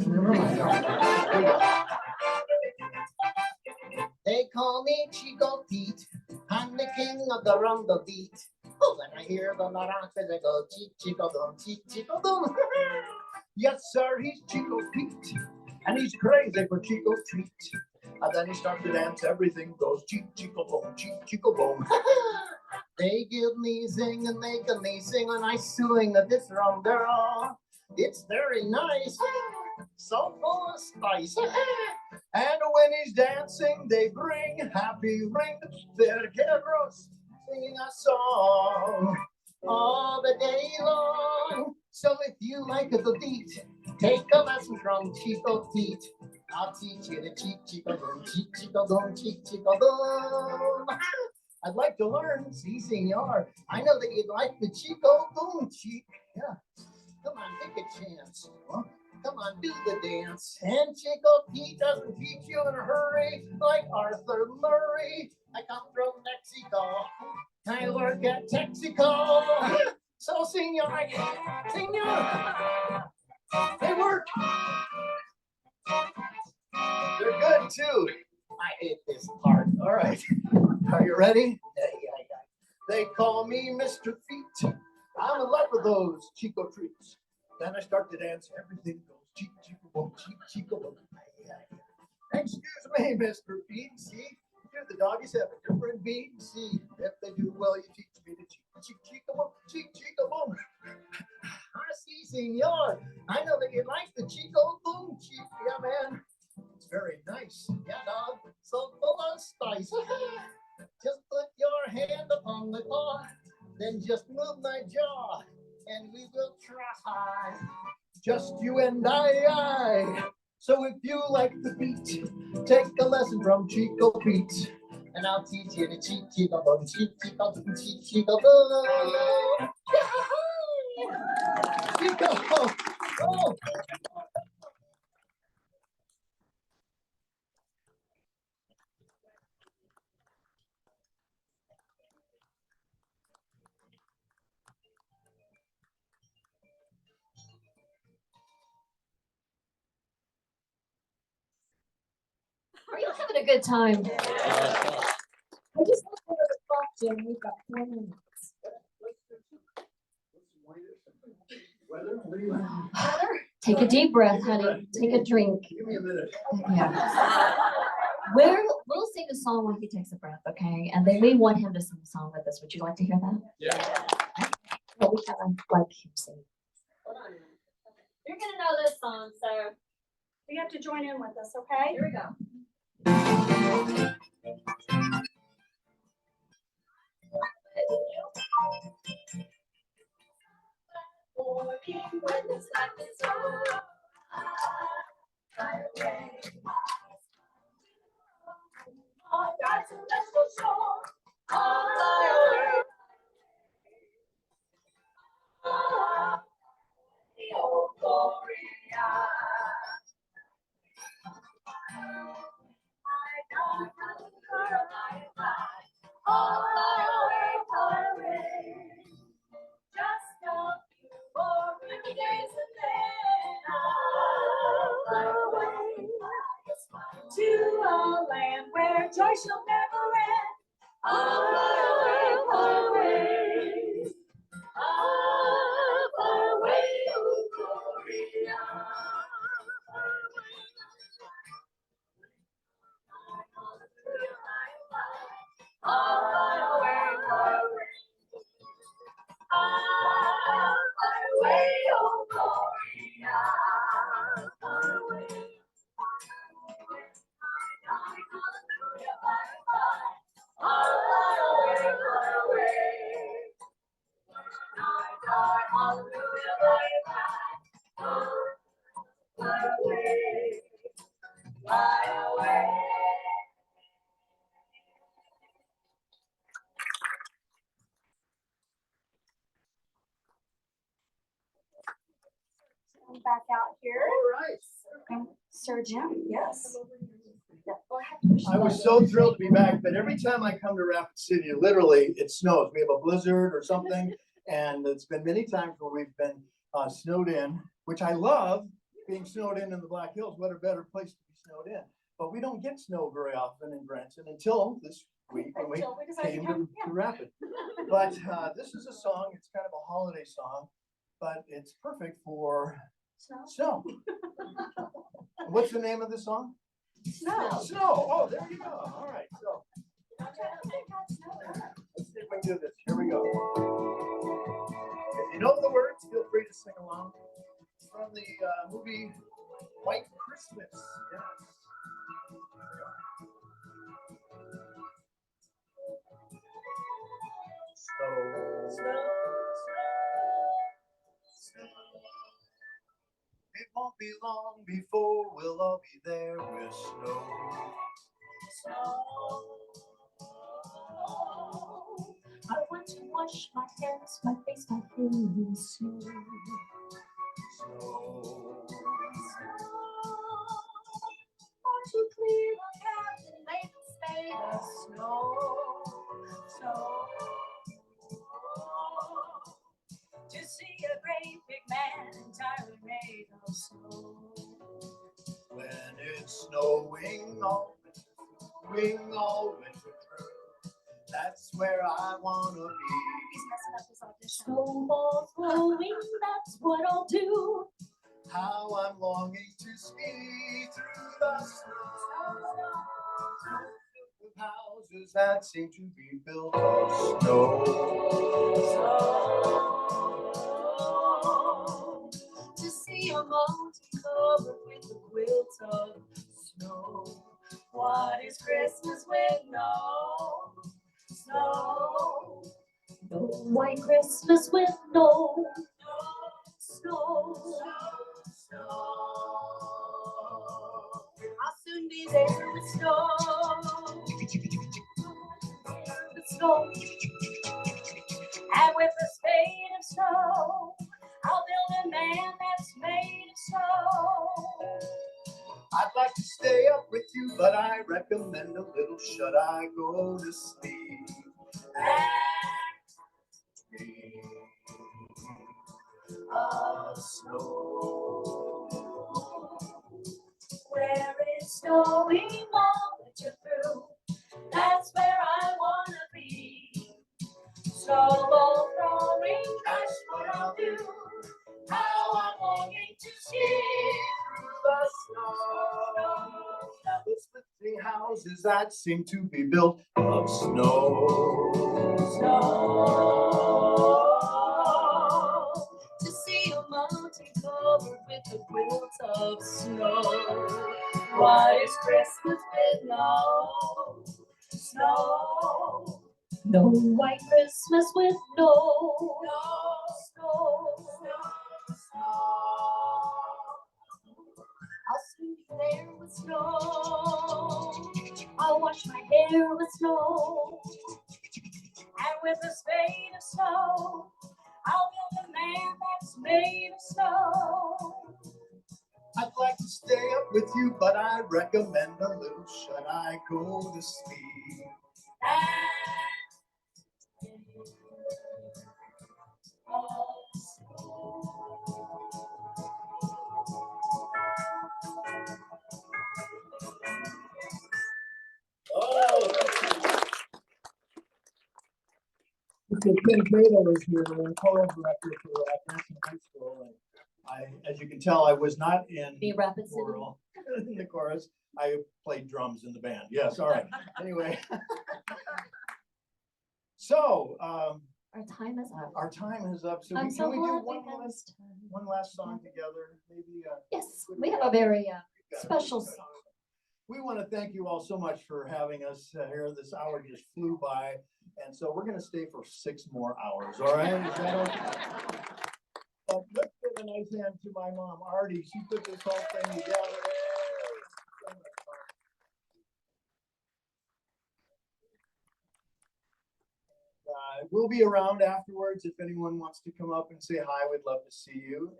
never mind. Here we go. They call me Chico Pete. I'm the king of the rumba beat. Oh, when I hear the maracas, I go chico dum, chico dum. Yes, sir, he's Chico's Pete, and he's crazy for Chico's treat. And then he starts to dance, everything goes Chico boom, Chico boom. They give me zing and they give me sing when I swing a this rum girl. It's very nice, so full of spice. And when he's dancing, they bring happy ring their carols, singing a song All the day long. So if you like the beat, take a lesson from Chico Pete. I'll teach you to Chico boom, Chico boom, Chico boom. I'd like to learn, si senor. I know that you'd like the Chico boom, Chico. Yeah, come on, take a chance. Huh? Come on, do the dance. And Chico Pete doesn't teach you in a hurry like Arthur Murray. I come from Mexico. I work at Texaco. So, senor, they work. They're good too. I hate this part. All right, are you ready? Yeah. They call me Mr. Feet. I'm in love with those Chico treats. Then I start to dance, everything goes Chico boom, Chico boom. Excuse me, Mr. Feet. See, you the doggies have a different beat. See, if they do well, you teach me to Chico boom, Chico boom. I see, senor. I know that you like the Chico boom, Chico. Yeah, man. It's very nice. Yeah, dog. So full of spice. Just put your hand upon the claw, then just move my jaw, and we will try. Just you and I. So if you like the beat, take a lesson from Chico Pete. And I'll teach you the Chico boom, Chico boom, Chico boom. Chico. Oh. Are you having a good time? I just want to talk, Jim. We've got 4 minutes. Heather, take a deep breath, honey. Take a drink. Give me a minute. Yeah. We'll sing a song when he takes a breath, okay? And then we want him to sing a song with us. Would you like to hear that? Yeah. Well, we kind of like him sing. Hold on. You're gonna know this song, so you have to join in with us, okay? Here we go. When this life is over, fly away. Oh, God's celestial shore, on the earth. Oh, the old Gloria. All far away. Just a few more days and then I'll fly away to a land where joy shall never end. I'll fly away, I'll fly away, oh Gloria. I'll fly away, fly away. Fly away, oh Gloria. Fly away. Hallelujah, fly, fly. I'll fly away, fly away. Hallelujah, fly, fly. Fly away, fly away. Back out here. All right. And Sir Jim, yes. I was so thrilled to be back, but every time I come to Rapid City, literally it snows. We have a blizzard or something, and it's been many times where we've been snowed in, which I love being snowed in the Black Hills. What a better place to be snowed in. But we don't get snow very often in Branson until this week when we Until we decide to came come, to Rapid. But this is a song, it's kind of a holiday song, but it's perfect for Snow. What's the name of the song? Snow. Snow. Oh, there you go. All right. So let's see if we can do this. Here we go. If you know the words, feel free to sing along. It's from the movie White Christmas. Yes. Snow. It won't be long before we'll all be there with snow. I want to wash my hands, my face, my hair in snow. Want to clear my path and make it stay the snow. To see a great big man entirely made of snow. When it's snowing all winter through, that's where I wanna be. He's messing up his audition. Snowballs blowing, that's what I'll do. How I'm longing to ski through the snow. With houses that seem to be built of snow. To see a mountain covered with a quilt of snow. What is Christmas with no snow? No white Christmas with no snow. I'll soon be there with snow. The snow. And with a spade of snow, I'll build a man that's made of snow. I'd like to stay up with you, but I recommend a little shut-eye go to sleep. Of snow. Where it's snowing all winter through, that's where I wanna be. Snowball throwing, that's what I'll do. How I'm longing to ski through the snow. Uplifting houses that seem to be built of snow. To see a mountain covered with a quilt of snow. What is Christmas with no snow? No white Christmas with no snow. I'll soon be there with snow. I'll wash my hair with snow. And with a spade of snow, I'll build a man that's made of snow. I'd like to stay up with you, but I recommend a little shut-eye go to sleep. Mr. Tim Cato is here, the choral director for Branson High School. And as you can tell, I was not in The Rapid City. choral, in the chorus. I played drums in the band. Yes, all right. Anyway. So, Our time is up. our time is up. So I'm can so we do glad we one had last, this time. one last song together? Maybe. Yes, we have a very got it. special song. We want to thank you all so much for having us here. This hour just flew by. And so we're going to stay for 6 more hours. All right. Is that okay? Let's give a nice hand to my mom, Artie. She put this whole thing together. We'll be around afterwards if anyone wants to come up and say hi. We'd love to see you.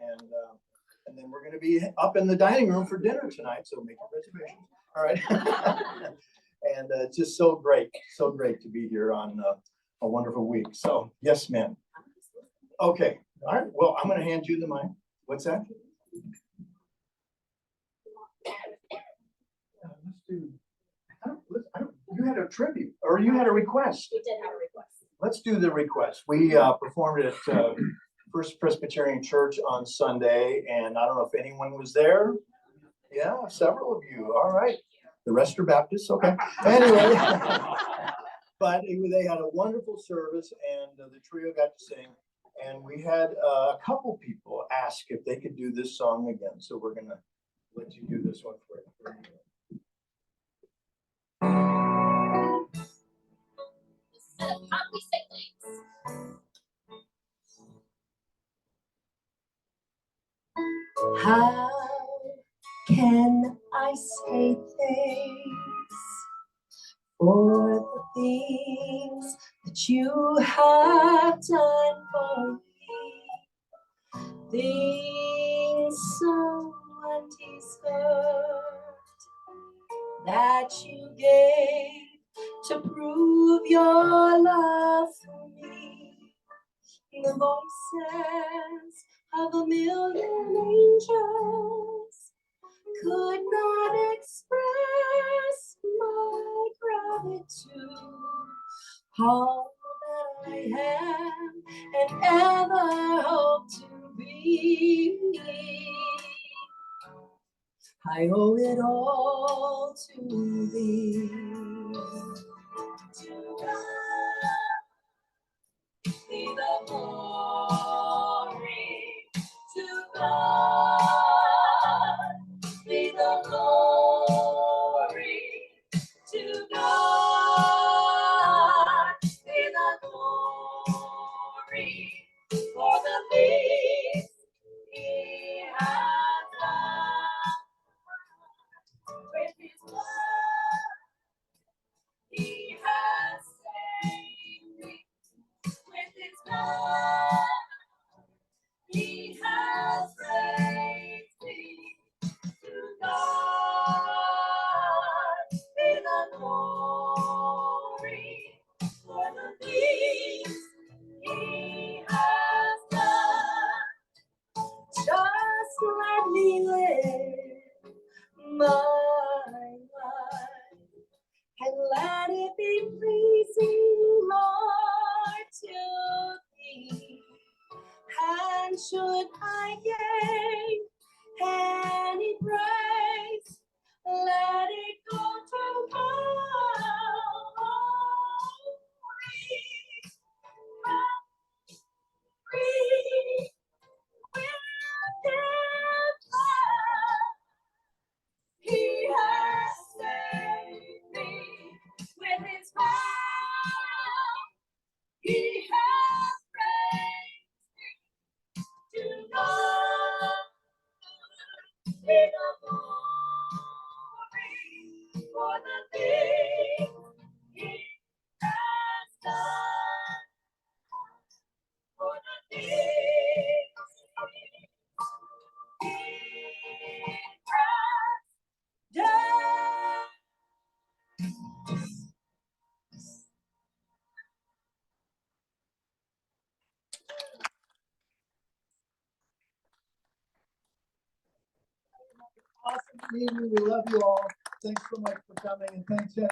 And then we're going to be up in the dining room for dinner tonight. So make your reservations. All right. And it's just so great to be here on a wonderful week. So yes, ma'am. Okay. All right. Well, I'm going to hand you the mic. What's that? Let's do. You had a tribute, or you had a request. We did have a request. Let's do the request. We performed it First Presbyterian Church on Sunday, and I don't know if anyone was there. Yeah, several of you. All right. The rest are Baptists. Okay. Anyway, but they had a wonderful service, and the trio got to sing. And we had a couple people ask if they could do this song again. So we're gonna let you do this one for you. How can I say thanks for the things that you have done for me? Things so undeserved that you gave to prove your love for me. The voices of a million angels could not express my gratitude. All that I have and ever hope to be, I owe it all to thee. To God be the glory, to God be the glory, to God be the glory for the things He has done. With His blood He has saved me. With His blood He has raised me. To God be the glory for the things He has done. Just let me live my life and let it be pleasing, Lord, to thee. And should I gain any praise, let it go to Calvary. With His blood, He has saved me. With His blood, He has raised me. To God be the glory for the things He has done. For the things He has done. Awesome evening. We love you all. Thanks so much for coming, and thanks, Jess.